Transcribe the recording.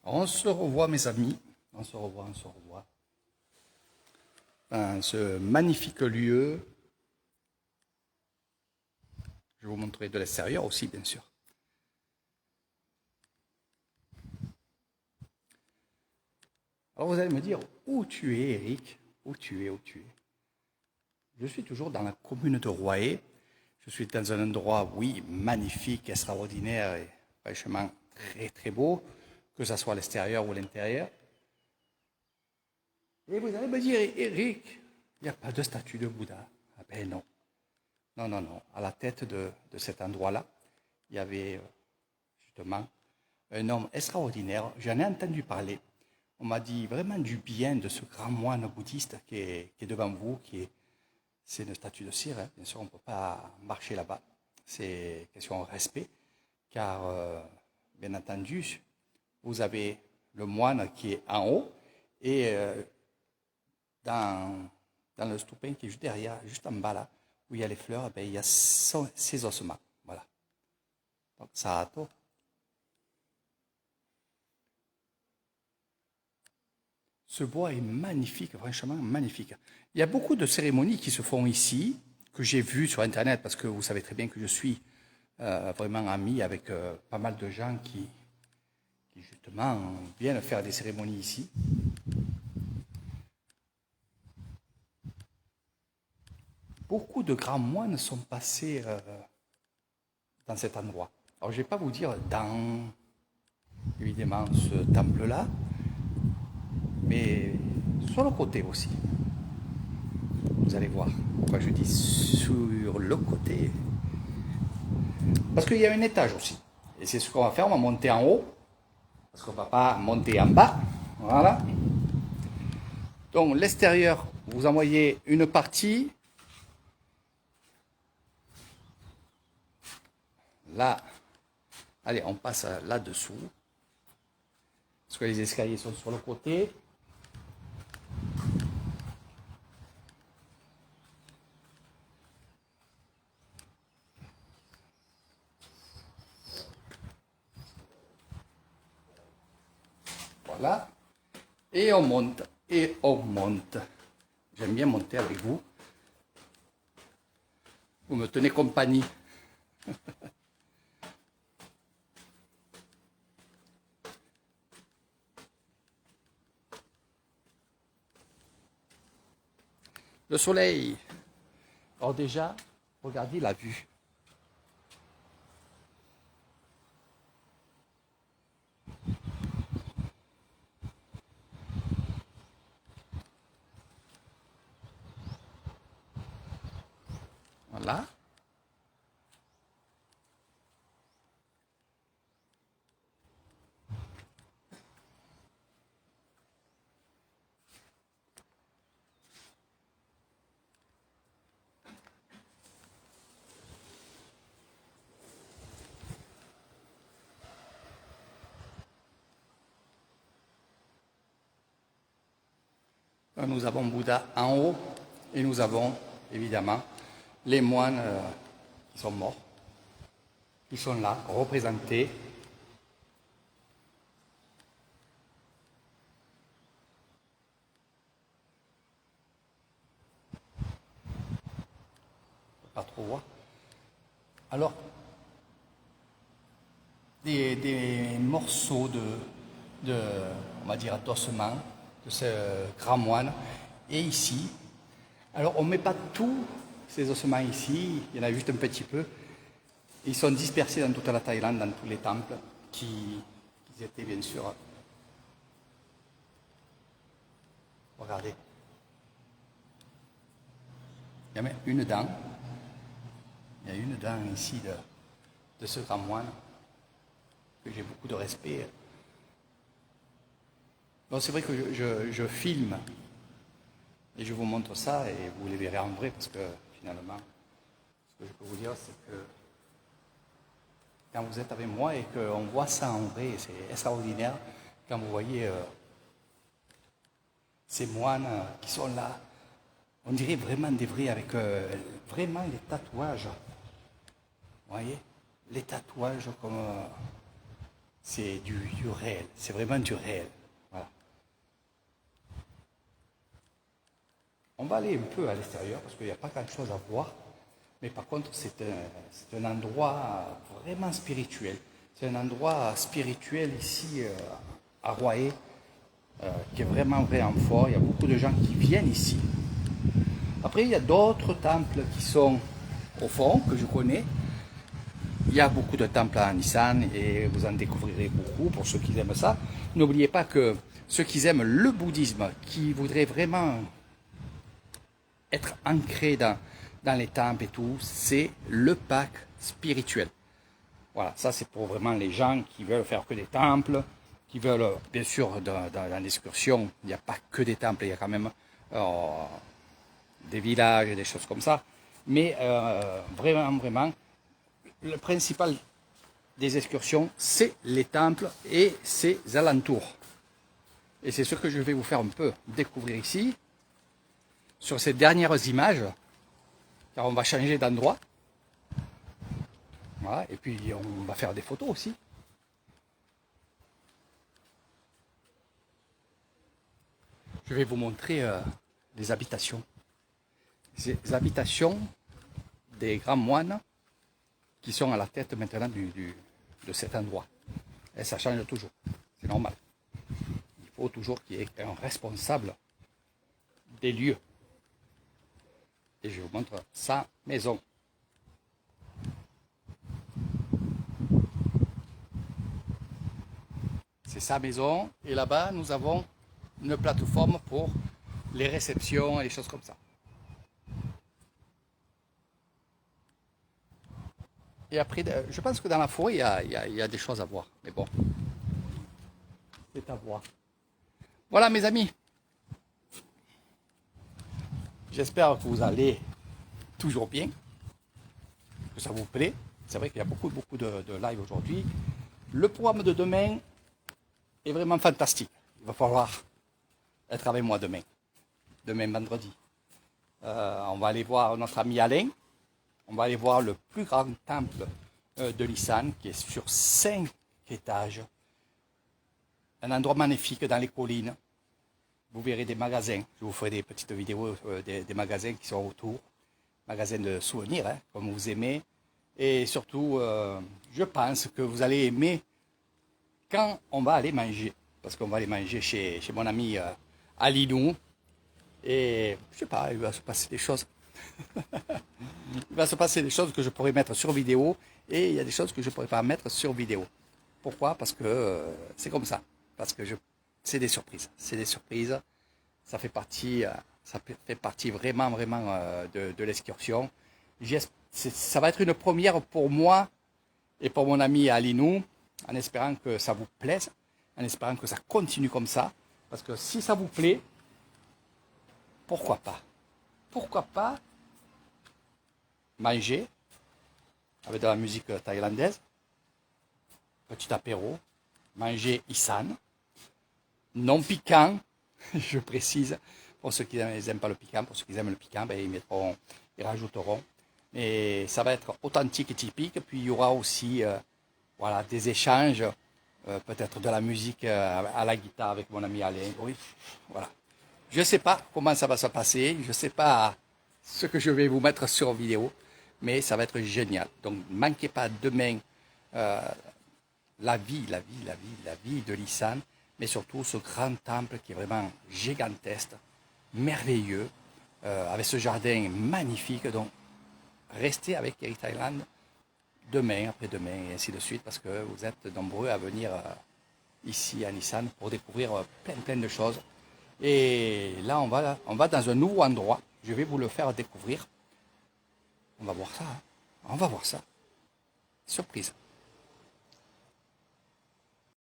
On se revoit, mes amis. On se revoit. Dans ce magnifique lieu. Je vais vous montrer de l'extérieur aussi, bien sûr. Alors vous allez me dire, où tu es, Eric? Où tu es? Je suis toujours dans la commune de Royer. Je suis dans un endroit, oui, magnifique, extraordinaire et franchement très très beau, que ce soit à l'extérieur ou à l'intérieur. Et vous allez me dire, Eric, il n'y a pas de statue de Bouddha. Ah ben non. Non. À la tête de cet endroit-là, il y avait justement un homme extraordinaire. J'en ai entendu parler. On m'a dit vraiment du bien de ce grand moine bouddhiste qui est devant vous, c'est une statue de cire. Hein. Bien sûr, on ne peut pas marcher là-bas. C'est question de respect, car bien entendu, vous avez le moine qui est en haut et dans le stoupin qui est juste derrière, juste en bas là, où il y a les fleurs, ben, il y a ses ossements. Voilà. Donc, ça a tout. Ce bois est magnifique, franchement magnifique. Il y a beaucoup de cérémonies qui se font ici, que j'ai vues sur Internet, parce que vous savez très bien que je suis vraiment ami avec pas mal de gens qui justement viennent faire des cérémonies ici. Beaucoup de grands moines sont passés dans cet endroit. Alors je ne vais pas vous dire dans, évidemment, ce temple-là, mais sur le côté aussi. Vous allez voir pourquoi je dis sur le côté. Parce qu'il y a un étage aussi. Et c'est ce qu'on va faire, on va monter en haut. Parce qu'on ne va pas monter en bas. Voilà. Donc l'extérieur, vous en voyez une partie. Là, allez, on passe là-dessous. Parce que les escaliers sont sur le côté. Voilà. Et on monte. J'aime bien monter avec vous. Vous me tenez compagnie. Le soleil. Alors déjà, regardez la vue. Voilà. Nous avons Bouddha en haut et nous avons évidemment les moines qui sont morts, qui sont là, représentés. Pas trop voir. Alors, des morceaux on va dire, d'ossement de ce grand moine. Et ici, alors on ne met pas tous ces ossements ici, il y en a juste un petit peu. Ils sont dispersés dans toute la Thaïlande, dans tous les temples, qui étaient bien sûr. Regardez. Il y a même une dent. Il y a une dent ici de ce grand moine, que j'ai beaucoup de respect. Donc c'est vrai que je filme et je vous montre ça et vous les verrez en vrai parce que finalement, ce que je peux vous dire, c'est que quand vous êtes avec moi et qu'on voit ça en vrai, c'est extraordinaire quand vous voyez ces moines qui sont là. On dirait vraiment des vrais avec vraiment les tatouages. Vous voyez? Les tatouages comme... c'est du réel, c'est vraiment du réel. Voilà. On va aller un peu à l'extérieur parce qu'il n'y a pas grand chose à voir. Mais par contre, c'est un endroit vraiment spirituel. C'est un endroit spirituel ici à Royer qui est vraiment, vraiment fort. Il y a beaucoup de gens qui viennent ici. Après, il y a d'autres temples qui sont au fond, que je connais. Il y a beaucoup de temples à Nissan et vous en découvrirez beaucoup pour ceux qui aiment ça. N'oubliez pas que ceux qui aiment le bouddhisme, qui voudraient vraiment être ancrés dans les temples et tout, c'est le pack spirituel. Voilà, ça c'est pour vraiment les gens qui veulent faire que des temples, qui veulent, bien sûr, dans l'excursion, il n'y a pas que des temples, il y a quand même des villages et des choses comme ça. Mais vraiment, le principal des excursions, c'est les temples et ses alentours. Et c'est ce que je vais vous faire un peu découvrir ici, sur ces dernières images, car on va changer d'endroit. Voilà, et puis on va faire des photos aussi. Je vais vous montrer les habitations. Les habitations des grands moines qui sont à la tête maintenant de cet endroit. Et ça change toujours, c'est normal. Il faut toujours qu'il y ait un responsable des lieux. Et je vous montre sa maison. C'est sa maison. Et là-bas, nous avons une plateforme pour les réceptions et les choses comme ça. Et après, je pense que dans la forêt, il y a des choses à voir. Mais bon, c'est à voir. Voilà mes amis. J'espère que vous allez toujours bien, que ça vous plaît. C'est vrai qu'il y a beaucoup de live aujourd'hui. Le programme de demain est vraiment fantastique. Il va falloir être avec moi demain vendredi. On va aller voir notre ami Alain. On va aller voir le plus grand temple de Nissan qui est sur 5 étages. Un endroit magnifique dans les collines. Vous verrez des magasins. Je vous ferai des petites vidéos des magasins qui sont autour. Magasins de souvenirs, hein, comme vous aimez. Et surtout, je pense que vous allez aimer quand on va aller manger. Parce qu'on va aller manger chez mon ami Alinou. Et je sais pas, il va se passer des choses. Il va se passer des choses que je pourrais mettre sur vidéo et il y a des choses que je ne pourrais pas mettre sur vidéo. Pourquoi? Parce que c'est comme ça. Parce que c'est des surprises. C'est des surprises. Ça fait partie vraiment de l'excursion. Ça va être une première pour moi et pour mon ami Alinou, en espérant que ça vous plaise, en espérant que ça continue comme ça. Parce que si ça vous plaît, pourquoi pas? Pourquoi pas manger avec de la musique thaïlandaise, petit apéro, manger isan, non piquant, je précise, pour ceux qui n'aiment pas le piquant, pour ceux qui aiment le piquant, ben, ils rajouteront. Et ça va être authentique et typique, puis il y aura aussi voilà, des échanges, peut-être de la musique à la guitare avec mon ami Alain. Oui, voilà. Je ne sais pas comment ça va se passer, je ne sais pas ce que je vais vous mettre sur vidéo, mais ça va être génial. Donc ne manquez pas demain la vie de Nissan, mais surtout ce grand temple qui est vraiment gigantesque, merveilleux, avec ce jardin magnifique. Donc restez avec Eric Thailand demain, après-demain et ainsi de suite, parce que vous êtes nombreux à venir ici à Nissan pour découvrir plein de choses. Et là, on va dans un nouveau endroit. Je vais vous le faire découvrir. On va voir ça. Hein. On va voir ça. Surprise.